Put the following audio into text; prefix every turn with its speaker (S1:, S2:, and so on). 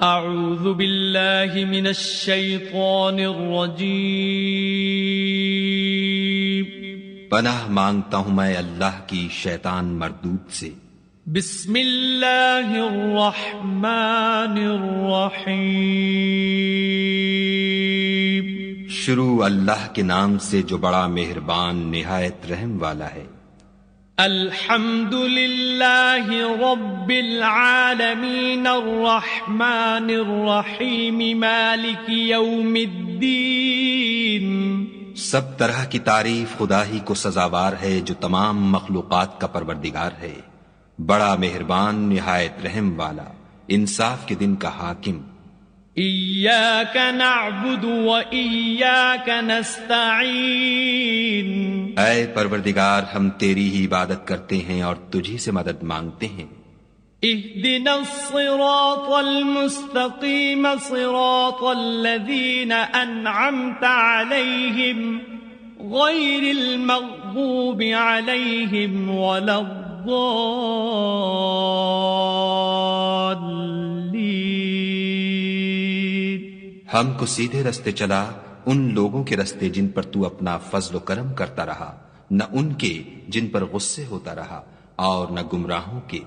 S1: اعوذ باللہ من الشیطان الرجیم
S2: پناہ مانگتا ہوں میں اللہ کی شیطان مردود سے۔
S1: بسم اللہ الرحمن الرحیم
S2: شروع اللہ کے نام سے جو بڑا مہربان نہایت رحم والا ہے۔
S1: الحمد للہ رب العالمین الرحمن الرحیم مالک یوم الدین۔
S2: سب طرح کی تعریف خدا ہی کو سزاوار ہے جو تمام مخلوقات کا پروردگار ہے، بڑا مہربان نہایت رحم والا، انصاف کے دن کا حاکم۔
S1: ایاک نعبد و ایاک نستعین۔
S2: اے پروردگار ہم تیری ہی عبادت کرتے ہیں اور تجھی سے مدد مانگتے ہیں۔
S1: اہدنا الصراط المستقیم صراط الذین انعمت علیہم غیر المغضوب علیہم ولا الضالین۔
S2: ہم کو سیدھے رستے چلا، ان لوگوں کے رستے جن پر تو اپنا فضل و کرم کرتا رہا، نہ ان کے جن پر غصے ہوتا رہا، اور نہ گمراہوں کے۔